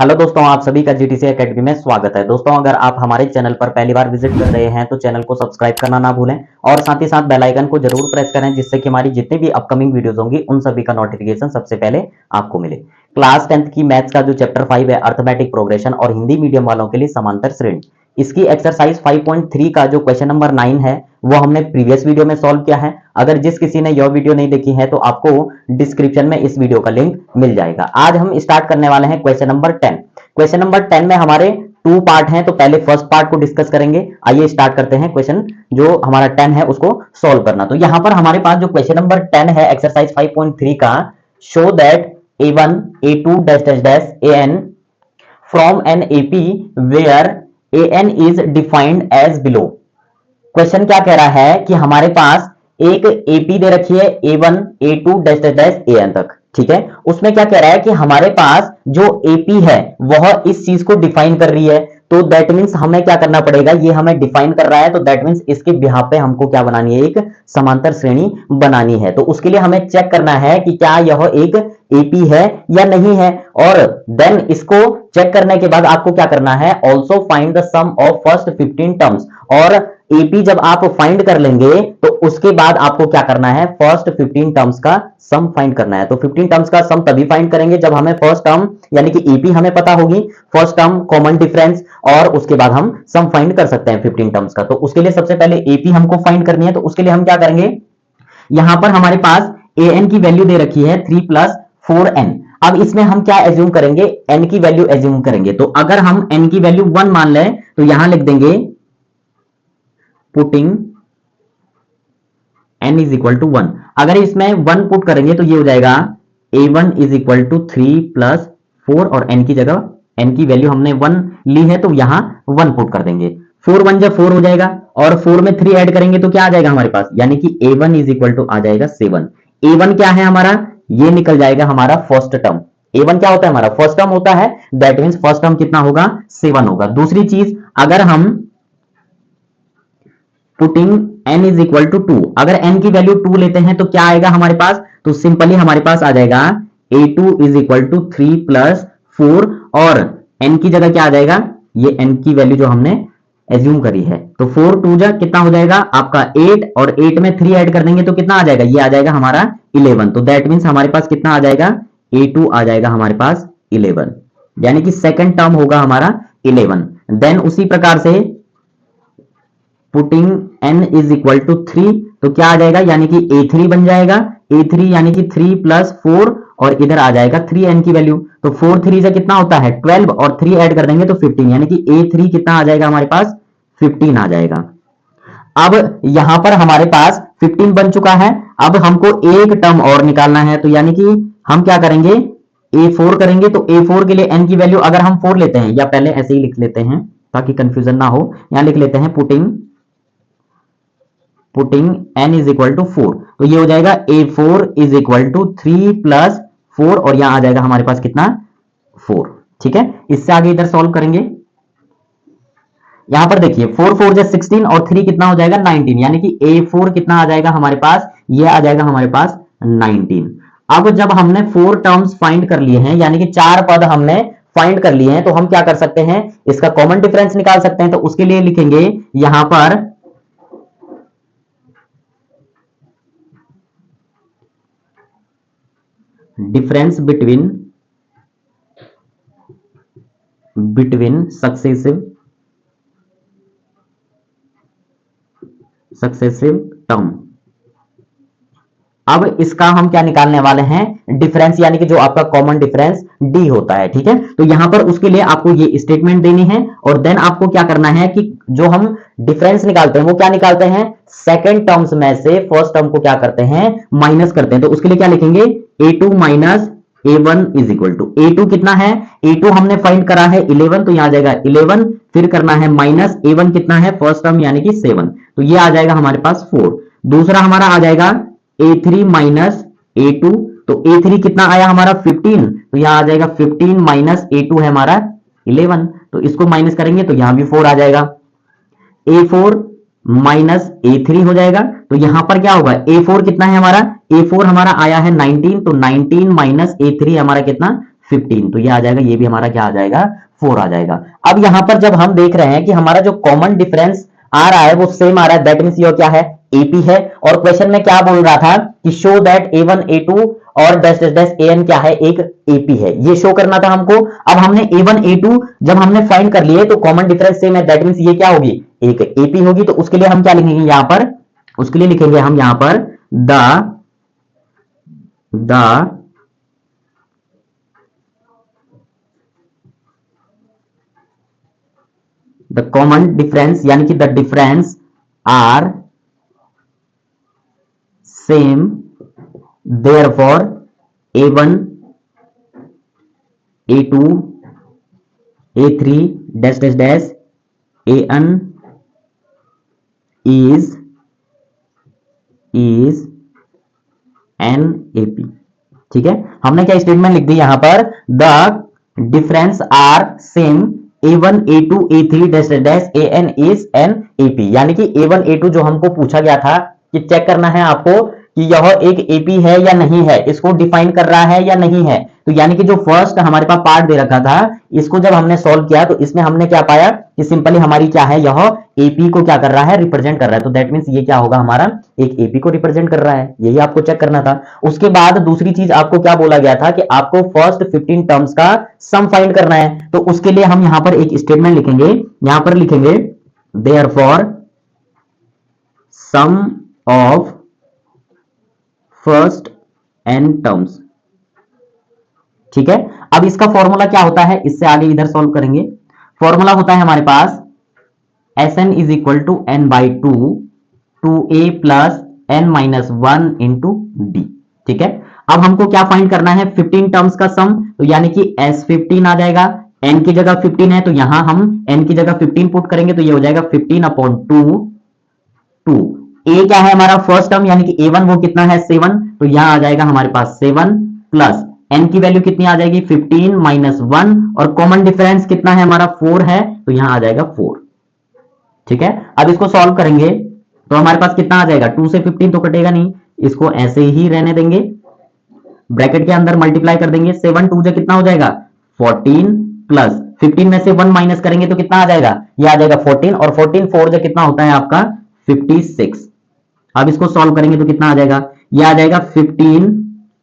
Hello दोस्तों, आप सभी का जीटीसी एकेडमी में स्वागत है। दोस्तों, अगर आप हमारे चैनल पर पहली बार विजिट कर रहे हैं तो चैनल को सब्सक्राइब करना ना भूलें और साथ ही साथ बेल आइकन को जरूर प्रेस करें, जिससे कि हमारी जितनी भी अपकमिंग वीडियोस होंगी उन सभी का नोटिफिकेशन सबसे पहले आपको मिले। क्लास 10th की मैथ्स का जो चैप्टर 5 है, अर्थमेटिक प्रोग्रेशन और हिंदी मीडियम वालों के लिए समांतर श्रेणी, इसकी एक्सरसाइज 5.3 का जो क्वेश्चन नंबर 9 है वो हमने प्रीवियस वीडियो में सॉल्व किया है। अगर जिस किसी ने यह वीडियो नहीं देखी है तो आपको डिस्क्रिप्शन में इस वीडियो का लिंक मिल जाएगा। आज हम स्टार्ट करने वाले हैं क्वेश्चन नंबर 10। क्वेश्चन नंबर 10 में हमारे 2 पार्ट हैं, तो पहले फर्स्ट पार्ट को डिस्कस करेंगे। आइए स्टार्ट करते हैं क्वेश्चन जो हमारा 10 है उसको सॉल्व करना। तो यहां पर हमारे पास जो क्वेश्चन नंबर 10 है एक्सरसाइज 5.3 का, show that a1 a2 dash dash dash an from an ap where an is defined as below। Question क्या कह रहा है कि हमारे पास एक एपी दे रखी है a1 a2 dash dash dash an तक, ठीक है। उसमें क्या कह रहा है कि हमारे पास जो एपी है वह इस चीज को डिफाइन कर रही है, तो दैट मींस हमें क्या करना पड़ेगा, ये हमें डिफाइन कर रहा है तो दैट मींस इसके बिहाफ पे हमको क्या बनानी है, एक समांतर श्रेणी बनानी है। तो उसके लिए हमें चेक करना है कि क्या यह एक एपी है या नहीं है, और देन इसको चेक करने के बाद आपको क्या करना है, also find the sum of first 15 terms. और एपी जब आप फाइंड कर लेंगे तो उसके बाद आपको क्या करना है, फर्स्ट 15 टर्म्स का सम फाइंड करना है। तो 15 टर्म्स का सम तभी फाइंड करेंगे जब हमें फर्स्ट टर्म यानी कि एपी हमें पता होगी, फर्स्ट टर्म कॉमन डिफरेंस, और उसके बाद हम सम फाइंड कर सकते हैं 15 टर्म्स का। तो उसके लिए सबसे पहले एपी हमको फाइंड करनी है। तो उसके लिए हम क्या करेंगे, यहां पर हमारे पास an की वैल्यू दे रखी है 3 + 4n। अब इसमें हम क्या एज्यूम करेंगे, n की वैल्यू एज्यूम करेंगे। तो अगर हम n की वैल्यू 1 मान लें तो यहां लिख देंगे पुटिंग n = 1। अगर इसमें 1 पुट करेंगे तो ये हो जाएगा a1 = 3 + 4 और n की जगह n की वैल्यू हमने 1 ली है तो यहां 1 पुट कर देंगे। 4 1 जब 4 हो जाएगा और 4 में 3 ऐड करेंगे तो क्या आ जाएगा हमारे पास, यानी कि a1 = आ जाएगा 7। a1 क्या है हमारा, ये निकल जाएगा हमारा फर्स्ट टर्म। a1 क्या होता है हमारा, फर्स्ट टर्म होता है, दैट मींस फर्स्ट टर्म कितना होगा, 7 होगा। दूसरी चीज, अगर हम पुटिंग n = 2, अगर n की वैल्यू 2 लेते हैं तो क्या आएगा हमारे पास, तो सिंपली हमारे पास आ जाएगा a2 = 3 + 4 और n की जगह क्या आ जाएगा, ये n की वैल्यू जो हमने एज्यूम करी है। तो 4 2 जा कितना हो जाएगा आपका 8, और 8 में 3 ऐड कर देंगे तो कितना आ जाएगा, ये आ जाएगा हमारा 11। तो दैट मींस हमारे पास कितना आ जाएगा, a2 आ जाएगा हमारे पास 11, यानी कि सेकंड टर्म होगा हमारा 11। देन उसी प्रकार से पुटिंग n = 3 तो क्या आ जाएगा, यानी कि a3 बन जाएगा। a3 यानी कि 3 + 4 और इधर आ जाएगा 3n की वैल्यू। तो 4 3 से कितना होता है 12 और 3 ऐड कर देंगे तो 15, यानी कि a3 कितना आ जाएगा हमारे पास, 15 आ जाएगा। अब यहां पर हमारे पास 15 बन चुका है। अब हमको एक टर्म और निकालना है, तो यानी कि हम क्या करेंगे, a4 करेंगे। तो a4 के लिए n की वैल्यू अगर हम 4 लेते हैं, या पहले ऐसे ही लिख लेते हैं ताकि कंफ्यूजन ना हो, यहां लिख लेते हैं पुटिंग n = 4। तो ये हो जाएगा a4 = 3 + 4 और यहां आ जाएगा हमारे पास कितना, 4, ठीक है। इससे आगे इधर सॉल्व करेंगे। यहां पर देखिए 4 4 जा 16 और 3 कितना हो जाएगा 19, यानी कि a4 कितना आ जाएगा हमारे पास, ये आ जाएगा हमारे पास 19। अब जब हमने 4 टर्म्स फाइंड कर लिए हैं, यानी कि 4 पद हमने फाइंड कर लिए हैं, तो हम क्या कर सकते हैं, इसका कॉमन डिफरेंस निकाल सकते हैं। तो उसके लिए लिखेंगे यहां पर डिफरेंस बिटवीन सक्सेसिव टर्म। अब इसका हम क्या निकालने वाले हैं, डिफरेंस, यानी कि जो आपका कॉमन डिफरेंस d होता है, ठीक है। तो यहां पर उसके लिए आपको ये स्टेटमेंट देनी है और देन आपको क्या करना है कि जो हम डिफरेंस निकालते हैं वो क्या निकालते हैं, सेकंड टर्म्स में से फर्स्ट टर्म को क्या करते हैं, माइनस करते हैं। तो उसके लिए क्या लिखेंगे, a2 - a1 = a2 कितना है, a2 हमने फाइंड करा है 11, तो यहां आ जाएगा 11, फिर करना है माइनस a1 कितना है फर्स्ट टर्म यानी कि 7, तो ये आ जाएगा हमारे पास 4। दूसरा हमारा आ जाएगा a3 - a2, तो a3 कितना आया हमारा 15, तो यहां आ जाएगा 15 - a2 है हमारा 11, तो इसको माइनस करेंगे तो यहां भी 4 आ जाएगा। a4 - a3 हो जाएगा, तो यहां पर क्या होगा, a4 कितना है हमारा, a4 हमारा आया है 19, तो 19 - a3 हमारा कितना 15, तो ये आ जाएगा, ये भी हमारा क्या आ जाएगा, 4 आ जाएगा। अब यहां पर जब हम देख रहे हैं कि हमारा जो कॉमन डिफरेंस आ रहा है वो सेम आ रहा है, दैट मींस ये क्या है, एपी है। और क्वेश्चन में क्या बोल रहा था कि शो दैट A1 A2 और डैश डैश डैश AN क्या है, एक एपी है, ये शो करना था हमको। अब हमने A1 A2 जब हमने फाइंड कर लिए तो कॉमन डिफरेंस सेम है, दैट मींस ये क्या होगी, एक एपी होगी। तो उसके लिए हम क्या लिखेंगे यहां पर, उसके लिए लिखेंगे हम यहां पर द कॉमन डिफरेंस, यानी कि the difference are same, therefore A1 A2 A3 dash dash dash AN is an AP। ठीक है, हमने क्या स्टेटमेंट लिख दी यहां पर, the difference are same A1 A2 A3 dash dash AN is an AP, यानी कि A1 A2 जो हमको पूछा गया था कि चेक करना है आपको कि यह एक एपी है या नहीं है, इसको डिफाइन कर रहा है या नहीं है। तो यानी कि जो फर्स्ट हमारे पास पार्ट दे रखा था, इसको जब हमने सॉल्व किया तो इसमें हमने क्या पाया कि सिंपली हमारी क्या है, यह एपी को क्या कर रहा है, रिप्रेजेंट कर रहा है। तो दैट मींस ये क्या होगा, हमारा एक एपी को रिप्रेजेंट कर रहा है, यही आपको चेक करना था। उसके बाद दूसरी चीज आपको क्या बोला गया था कि आपको फर्स्ट 15 टर्म्स का सम फाइंड करना है। तो उसके लिए हम यहां पर एक स्टेटमेंट लिखेंगे, यहां पर लिखेंगे therefore sum of first n terms. ठीक है, अब इसका फॉर्मूला क्या होता है, इससे आगे इधर सॉल्व करेंगे। फॉर्मूला होता है हमारे पास Sn is equal to n by 2a plus n minus 1 into D. ठीक है, अब हमको क्या फाइंड करना है, 15 टर्म्स का सम, तो यानी कि S15 आ जाएगा, n की जगह 15 है तो यहां हम n की जगह 15 पुट करेंगे तो ये हो जाएगा 15 अपॉन 2। ए क्या है हमारा फर्स्ट टर्म, यानी कि A1 वो कितना है 7, तो यहां आ जाएगा हमारे पास 7 प्लस n की वैल्यू कितनी आ जाएगी 15 माइनस 1, और कॉमन डिफरेंस कितना है हमारा 4 है, तो यहां आ जाएगा 4। ठीक है, अब इसको सॉल्व करेंगे तो हमारे पास कितना आ जाएगा, 2 से 15 तो कटेगा नहीं, इसको ऐसे ही रहने देंगे, ब्रैकेट के अंदर मल्टीप्लाई कर देंगे, 7 2 जा कितना हो जाएगा 14 प्लस 15 में से 1 माइनस करेंगे तो कितना आ जाएगा, ये आ जाएगा 14, और 14 4 जा कितना होता है आपका 56। अब इसको सॉल्व करेंगे तो कितना आ जाएगा, ये आ जाएगा 15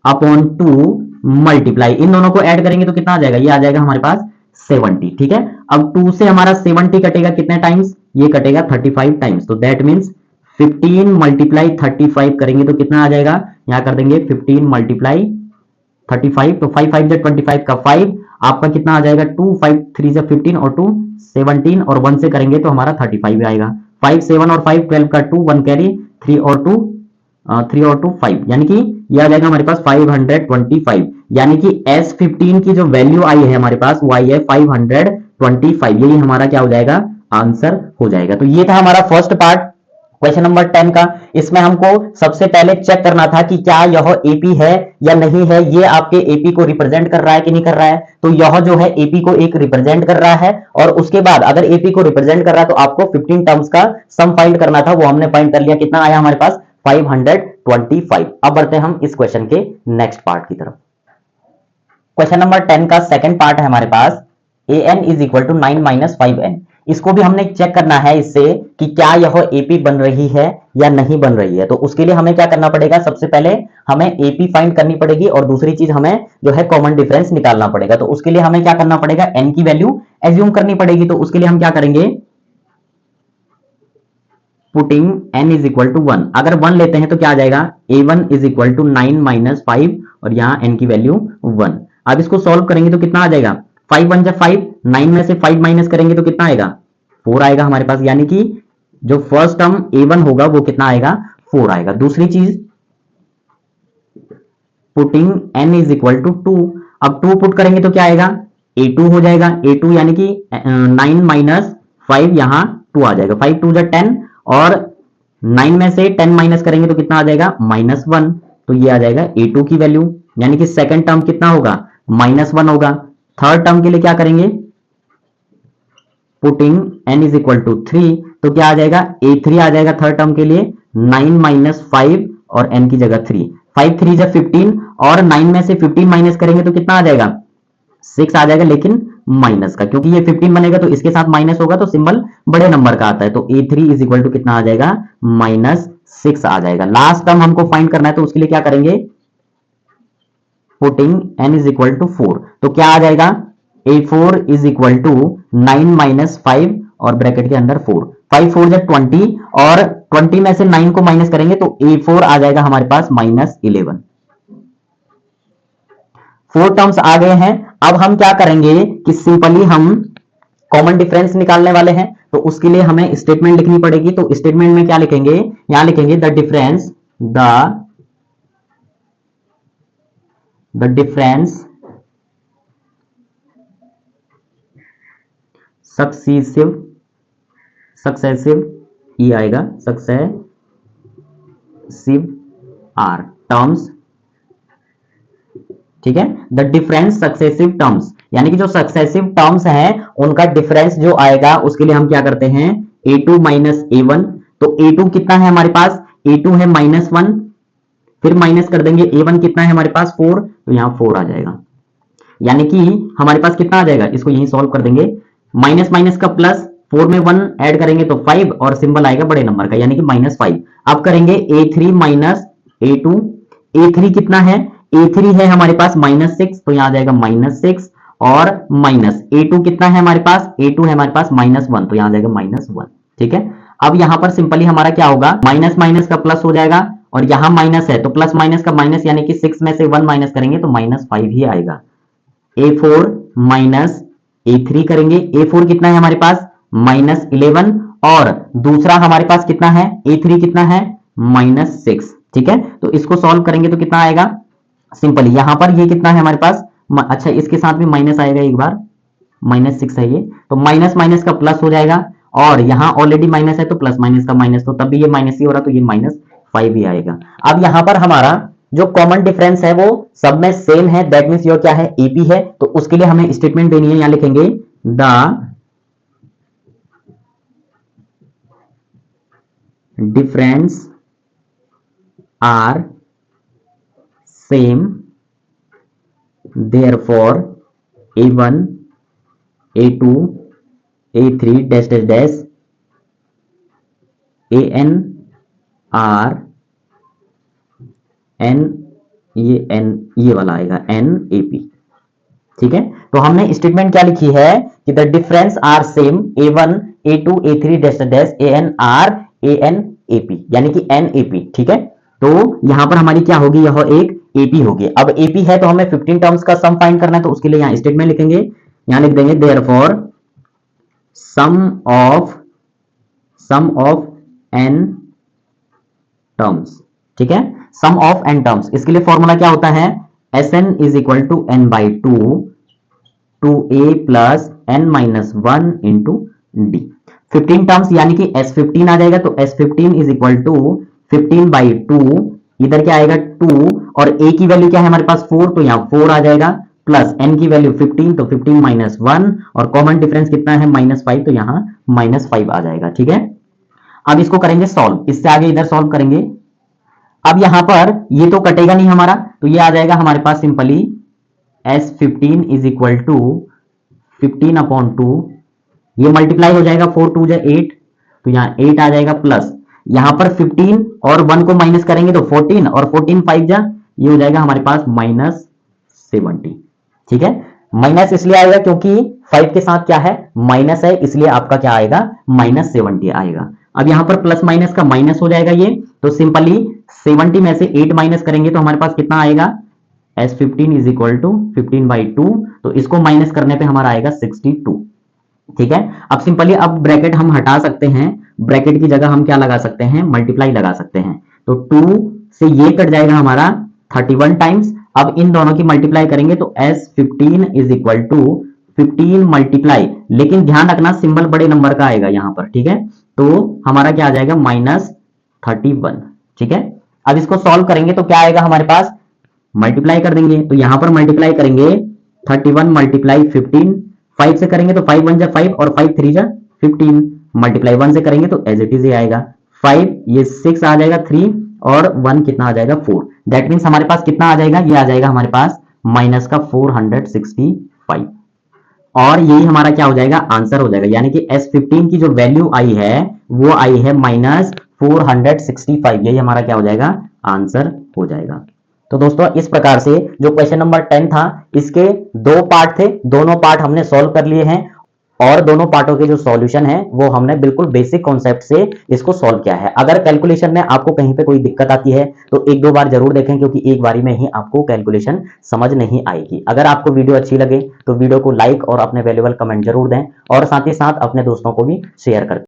अपॉन 2 मल्टीप्लाई, इन दोनों को ऐड करेंगे तो कितना आ जाएगा, ये आ जाएगा हमारे पास 70। ठीक है, अब 2 से हमारा 70 कटेगा कितने टाइम्स, ये कटेगा 35 टाइम्स, तो दैट मींस 15 मल्टीप्लाई 35 करेंगे तो कितना आ जाएगा, यहां कर देंगे 15 मल्टीप्लाई 35, तो 5 5 25 का 5 आपका कितना आ जाएगा 2 5 3 से 15 और 2 17, और 1 से करेंगे तो हमारा 35 आएगा, 5 7 और 5 12 का 2 1 कैरी 3 और 2 5, यानी कि यह आ जाएगा हमारे पास 525, यानी कि S15 की जो वैल्यू आई है हमारे पास वो आई है 525, यही हमारा क्या हो जाएगा, आंसर हो जाएगा। तो ये था हमारा फर्स्ट पार्ट क्वेश्चन नंबर 10 का। इसमें हमको सबसे पहले चेक करना था कि क्या यह एपी है या नहीं है, ये आपके एपी को रिप्रेजेंट कर रहा है कि नहीं कर रहा है। तो यह जो है एपी को एक रिप्रेजेंट कर रहा है, और उसके बाद अगर एपी को रिप्रेजेंट कर रहा है तो आपको 15 टर्म्स का सम फाइंड करना था, वो हमने फाइंड कर लिया, कितना आया हमारे पास 525। अब बढ़ते हैं हम इस क्वेश्चन के नेक्स्ट पार्ट की तरफ। क्वेश्चन नंबर 10 का सेकंड पार्ट है हमारे पास, an इज इक्वल टू 9 माइनस 5n। इसको भी हमने चेक करना है इससे कि क्या यह एपी बन रही है या नहीं बन रही है। तो उसके लिए हमें क्या करना पड़ेगा, सबसे पहले हमें एपी फाइंड करनी पड़ेगी, और दूसरी चीज हमें जो है कॉमन डिफरेंस निकालना पड़ेगा। तो उसके लिए हमें क्या करना पड़ेगा, n की वैल्यू एज्यूम करनी पड़ेगी। तो उसके लिए हम क्या करेंगे, putting n is equal to 1, अगर 1 लेते हैं तो क्या आ जाएगा, a1 is equal to 9 minus 5, और यहां n की वैल्यू 1। अब इसको सॉल्व करेंगे तो कितना आ जाएगा, 5 1 जा 5, 9 में से 5 माइनस करेंगे तो कितना आएगा, 4 आएगा हमारे पास, यानी कि जो फर्स्ट टर्म a1 होगा वो कितना आएगा, 4 आएगा। दूसरी चीज putting n is equal to 2, अब 2 पुट करेंगे तो क्या आएगा, a2 हो जाएगा, a2 यानी कि 9 माइनस 5, यहां 2 आ जाएगा, 5 2 जा 10, और 9 में से 10 माइनस करेंगे तो कितना आ जाएगा, -1, तो ये आ जाएगा a2 की वैल्यू, यानी कि सेकंड टर्म कितना होगा, -1 होगा। थर्ड टर्म के लिए क्या करेंगे, putting n is equal to 3, तो क्या आ जाएगा, a3 आ जाएगा थर्ड टर्म के लिए, 9 माइनस 5 और n की जगह 3, 5 3 जा 15, और 9 में से 15 माइनस करेंगे तो कितना आ जाएगा, 6 आ जाएगा, लेकिन माइनस का, क्योंकि ये 15 बनेगा तो इसके साथ माइनस होगा तो सिंबल बड़े नंबर का आता है, तो A3 इज इक्वल टू कितना आ जाएगा, -6 आ जाएगा। लास्ट टर्म हमको फाइंड करना है, तो उसके लिए क्या करेंगे, putting n is equal to 4, तो क्या आ जाएगा, A4 is equal to 9 minus 5 और ब्रैकेट के अंदर 4, 5 4 जा 20 और 20 में से 9 को माइनस करेंगे तो A4 आ जाएगा हमारे पास -11। 4 टर्म्स आ गए हैं। अब हम क्या करेंगे कि सिंपली हम कॉमन डिफरेंस निकालने वाले हैं, तो उसके लिए हमें स्टेटमेंट लिखनी पड़ेगी। तो स्टेटमेंट में क्या लिखेंगे, यहां लिखेंगे द डिफरेंस सक्सेसिव ई आएगा, सक्सेसिव आर टर्म्स, ठीक है। द डिफरेंस सक्सेसिव टर्म्स, यानी कि जो सक्सेसिव टर्म्स हैं उनका डिफरेंस जो आएगा उसके लिए हम क्या करते हैं, A2 माइनस A1। तो A2 कितना है हमारे पास, A2 है -1, फिर माइनस कर देंगे A1 कितना है हमारे पास 4, तो यहां 4 आ जाएगा, यानी कि हमारे पास कितना आ जाएगा, इसको यहीं सॉल्व कर देंगे, माइनस माइनस का प्लस, 4 में 1 ऐड करेंगे तो 5 और सिंबल आएगा बड़े नंबर का, यानी कि -5। अब करेंगे A3 माइनस A2, A3 कितना है, A3 है हमारे पास -6, तो यहां आ जाएगा -6 और माइनस A2 कितना है हमारे पास, A2 है हमारे पास -1, तो यहां आ जाएगा -1, ठीक है। अब यहां पर सिंपली हमारा क्या होगा, माइनस माइनस का प्लस हो जाएगा और यहां माइनस है तो प्लस माइनस का माइनस, यानी कि 6 में से 1 माइनस करेंगे तो -5 ही आएगा। A4 माइनस A3 करेंगे, A4 कितना है हमारे पास -11 और दूसरा हमारे पास कितना है, A3 कितना है -6, ठीक है। तो इसको सॉल्व करेंगे तो कितना आएगा, सिंपली यहां पर ये कितना है हमारे पास, अच्छा इसके साथ भी माइनस आएगा एक बार, -6 है ये, तो माइनस माइनस का प्लस हो जाएगा और यहां ऑलरेडी माइनस है तो प्लस माइनस का माइनस, तो तब भी ये माइनस ही हो रहा, तो ये -5 ही आएगा। अब यहां पर हमारा जो कॉमन डिफरेंस है वो सब में सेम है, दैट मींस योर क्या है, AP है, तो उसके लिए हमें स्टेटमेंट देनी है, यहां लिखेंगे the difference are same therefore A1 A2 A3 dash dash dash AN R N, ये वाला आएगा NAP, ठीक है। तो हमने स्टेटमेंट क्या लिखी है कि the difference are same A1 A2 A3 dash dash dash AN R AN AP, यानी कि NAP, ठीक है। तो यहां पर हमारी क्या होगी, यह एक AP होगी। अब AP है तो हमें 15 टर्म्स का सम फाइंड करना है, तो उसके लिए यहां स्टेटमेंट लिखेंगे, यहां लिख देंगे therefore sum of n terms, ठीक है, सम ऑफ n टर्म्स। इसके लिए फॉर्मूला क्या होता है, Sn is equal to n/2 2a plus n-1 into d। 15 terms यानी कि S15 आ जाएगा, तो S15 इज इक्वल टू 15/2, इधर क्या आएगा 2 और a की वैल्यू क्या है हमारे पास 4, तो यहाँ 4 आ जाएगा, प्लस n की वैल्यू 15, तो 15 -1 और कॉमन डिफरेंस कितना है -5, तो यहाँ -5 आ जाएगा, ठीक है। अब इसको करेंगे सॉल्व, इससे आगे इधर सॉल्व करेंगे। अब यहां पर ये तो कटेगा नहीं हमारा, तो ये आ जाएगा हमारे पास simply S15 is equal to 15/2, ये मल्टीप्लाई हो जाएगा, 4 2 8, तो यहाँ 8 आ जाएगा, प्लस यहां पर 15 और 1 को माइनस करेंगे तो 14 और 14 5 जा, ये हो जाएगा हमारे पास -70, ठीक है। माइनस इसलिए आएगा क्योंकि 5 के साथ क्या है, माइनस है, इसलिए आपका क्या आएगा -70 आएगा। अब यहां पर प्लस माइनस का माइनस हो जाएगा ये, तो सिंपली 70 में से 8 माइनस करेंगे तो हमारे पास कितना आएगा, S15 इज इक्वल टू 15/2, तो इसको माइनस करने पे हमारा आएगा 62, ठीक है। अब सिंपली अब ब्रैकेट हम हटा सकते हैं, ब्रैकेट की जगह हम क्या लगा सकते हैं, मल्टीप्लाई लगा सकते हैं, तो 2 से ये कट जाएगा हमारा 31 टाइम्स। अब इन दोनों की मल्टीप्लाई करेंगे तो S15 is equal to 15 multiply, लेकिन ध्यान रखना सिंबल बड़े नंबर का आएगा यहां पर, ठीक है। तो हमारा क्या आ जाएगा -31, ठीक है। अब इसको सॉल्व करेंगे तो क्या आएगा हमारे पास, मल्टीप्लाई कर देंगे, तो यहां पर मल्टीप्लाई करेंगे 31 मल्टीप्लाई 15, 5 से करेंगे तो 5 1 जा 5 और 5 3 जा 15, मल्टीप्लाई 1 से करेंगे तो एज इट इज आएगा 5, ये 6 आ जाएगा 3 और 1 कितना आ जाएगा 4, दैट मीन्स हमारे पास कितना आ जाएगा, ये आ जाएगा हमारे पास माइनस का 465 5 और यही हमारा क्या हो जाएगा, आंसर हो जाएगा। यानी कि S15 की जो वैल्यू आई है वो आई है -465। यही हमारा क्या हो जाएगा, आंसर हो जाएगा। तो दोस्तों इस प्रकार से जो क्वेश्चन नंबर 10 था इसके दो पार्ट थे, दोनों पार्ट हमने सॉल्व कर लिए हैं और दोनों पार्टों के जो सॉल्यूशन है वो हमने बिल्कुल बेसिक कॉन्सेप्ट से इसको सॉल्व किया है। अगर कैलकुलेशन में आपको कहीं पे कोई दिक्कत आती है तो एक दो बार जरूर देखें, क्योंकि एक बारी में ही आपको कैलकुलेशन समझ नहीं आएगी। अगर आपको वीडियो अच्छी लगे तो वीडियो को लाइक और अपने वैल्यूएबल कमेंट जरूर दें और साथ ही साथ अपने दोस्तों को भी शेयर करें।